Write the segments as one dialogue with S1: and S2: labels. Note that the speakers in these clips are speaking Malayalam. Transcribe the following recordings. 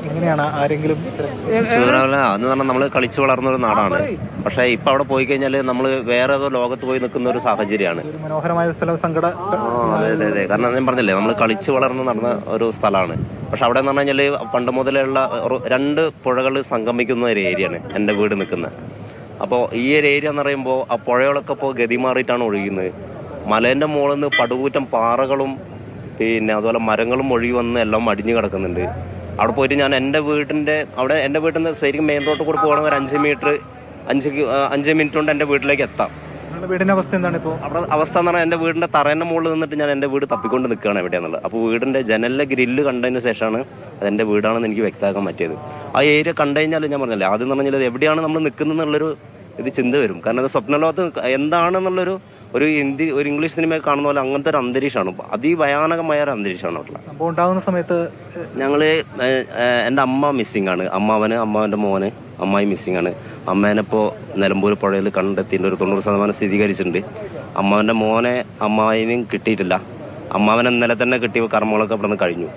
S1: എങ്ങനെയാണ് ആരെങ്കിലും
S2: അന്ന് പറഞ്ഞാൽ നമ്മൾ കളിച്ചു വളർന്നൊരു നാടാണ്. പക്ഷെ ഇപ്പൊ അവിടെ പോയി കഴിഞ്ഞാൽ നമ്മൾ വേറെ ഏതോ ലോകത്ത് പോയി നിൽക്കുന്ന ഒരു സാഹചര്യമാണ്.
S1: മനോഹരമായ സ്ഥലം
S2: അതെ. കാരണം ഞാൻ പറഞ്ഞില്ലേ, നമ്മൾ കളിച്ചു വളർന്ന് നടന്ന ഒരു സ്ഥലമാണ്. പക്ഷെ അവിടെ എന്ന് പറഞ്ഞു കഴിഞ്ഞാൽ പണ്ട് മുതലുള്ള രണ്ട് പുഴകൾ സംഗമിക്കുന്ന ഒരു ഏരിയയാണ് എൻ്റെ വീട് നിൽക്കുന്നത്. അപ്പോൾ ഈ ഒരു ഏരിയ എന്ന് പറയുമ്പോൾ ആ പുഴകളൊക്കെ ഇപ്പോൾ ഗതി മാറിയിട്ടാണ് ഒഴുകുന്നത്. മലേൻ്റെ മുകളിൽ നിന്ന് പടുകൂറ്റം പാറകളും പിന്നെ അതുപോലെ മരങ്ങളും ഒഴുകി വന്ന് എല്ലാം അടിഞ്ഞു കിടക്കുന്നുണ്ട്. അവിടെ പോയിട്ട് ഞാൻ എൻ്റെ വീട്ടിൽ നിന്ന് ശരിക്കും മെയിൻ റോഡിൽ കൂടെ പോകണമെങ്കിൽ 5 മിനിറ്റ് കൊണ്ട് എൻ്റെ വീട്ടിലേക്ക് എത്താം.
S1: വീടിന്റെ അവസ്ഥ എന്താണ് ഇപ്പോൾ?
S2: അവിടെ അവസ്ഥ എന്ന് പറഞ്ഞാൽ എൻ്റെ വീടിൻ്റെ തറേൻ്റെ മുകളിൽ നിന്നിട്ട് ഞാൻ എൻ്റെ വീട് തപ്പിക്കൊണ്ട് നിൽക്കുകയാണ് എവിടെയാണെന്നുള്ളത്. അപ്പോൾ വീടിൻ്റെ ജനലിലെ ഗ്രില്ല് കണ്ടതിന് ശേഷമാണ് അതെൻ്റെ വീടാണെന്ന് എനിക്ക് വ്യക്തമാക്കാൻ പറ്റിയത്. ആ ഏരിയ കണ്ടു കഴിഞ്ഞാൽ ഞാൻ പറഞ്ഞില്ലേ, ആദ്യം എന്ന് പറഞ്ഞാൽ എവിടെയാണ് നമ്മൾ നിൽക്കുന്നത് എന്നുള്ളൊരു ചിന്ത വരും. കാരണം അത് സ്വപ്നലോകത്ത് എന്താണെന്നുള്ളൊരു ഇംഗ്ലീഷ് സിനിമയൊക്കെ കാണുന്ന പോലെ അങ്ങനത്തെ ഒരു അന്തരീക്ഷമാണ്. അതിഭയാനകമായ ഒരു അന്തരീക്ഷമാണ് അവിടെ.
S1: അപ്പോൾ ഉണ്ടാകുന്ന സമയത്ത്
S2: എൻ്റെ അമ്മ മിസ്സിംഗ് ആണ്. അമ്മാവൻ്റെ മോന് അമ്മായി മിസ്സിംഗ് ആണ്. അമ്മേനെ ഇപ്പോൾ നിലമ്പൂർ പുഴയിൽ കണ്ടെത്തിയിട്ട് ഒരു 90% സ്ഥിരീകരിച്ചിട്ടുണ്ട്. അമ്മാവൻ്റെ മോനെ അമ്മായിനും കിട്ടിയിട്ടില്ല. അമ്മാവനെ ഇന്നലെ തന്നെ കിട്ടിയ കർമ്മങ്ങളൊക്കെ അവിടെ നിന്ന് കഴിഞ്ഞു.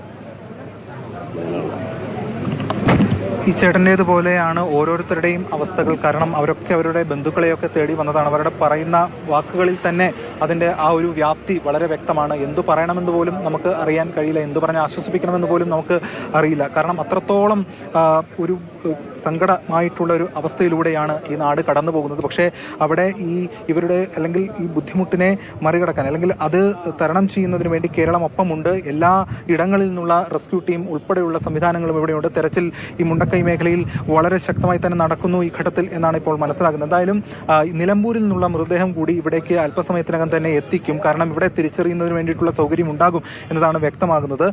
S1: ഈ ചേട്ടൻ്റേതുപോലെയാണ് ഓരോരുത്തരുടെയും അവസ്ഥകൾ. കാരണം അവരൊക്കെ അവരുടെ ബന്ധുക്കളെയൊക്കെ തേടി വന്നതാണ്. അവരുടെ പറയുന്ന വാക്കുകളിൽ തന്നെ അതിൻ്റെ ആ ഒരു വ്യാപ്തി വളരെ വ്യക്തമാണ്. എന്തു പറയണമെന്ന് പോലും നമുക്ക് അറിയാൻ കഴിയില്ല, എന്തു പറഞ്ഞ് ആശ്വസിപ്പിക്കണമെന്ന് പോലും നമുക്ക് അറിയില്ല. കാരണം അത്രത്തോളം ഒരു സങ്കടമായിട്ടുള്ള ഒരു അവസ്ഥയിലൂടെയാണ് ഈ നാട് കടന്നു പോകുന്നത്. പക്ഷേ അവിടെ ഇവരുടെ അല്ലെങ്കിൽ ഈ ബുദ്ധിമുട്ടിനെ മറികടക്കാൻ അല്ലെങ്കിൽ അത് തരണം ചെയ്യുന്നതിന് വേണ്ടി കേരളം ഒപ്പമുണ്ട്. എല്ലാ ഇടങ്ങളിൽ നിന്നുള്ള റെസ്ക്യൂ ടീം ഉൾപ്പെടെയുള്ള സംവിധാനങ്ങളും ഇവിടെയുണ്ട്. തെരച്ചിൽ ഈ മുണ്ടക്കൈ മേഖലയിൽ വളരെ ശക്തമായി തന്നെ നടക്കുന്നു ഈ ഘട്ടത്തിൽ എന്നാണ് ഇപ്പോൾ മനസ്സിലാക്കുന്നത്. എന്തായാലും നിലമ്പൂരിൽ നിന്നുള്ള മൃതദേഹം കൂടി ഇവിടേക്ക് അല്പസമയത്തിനകം തന്നെ എത്തിക്കും. കാരണം ഇവിടെ തിരിച്ചറിയുന്നതിന് വേണ്ടിയിട്ടുള്ള സൗകര്യം ഉണ്ടാകും എന്നതാണ് വ്യക്തമാകുന്നത്.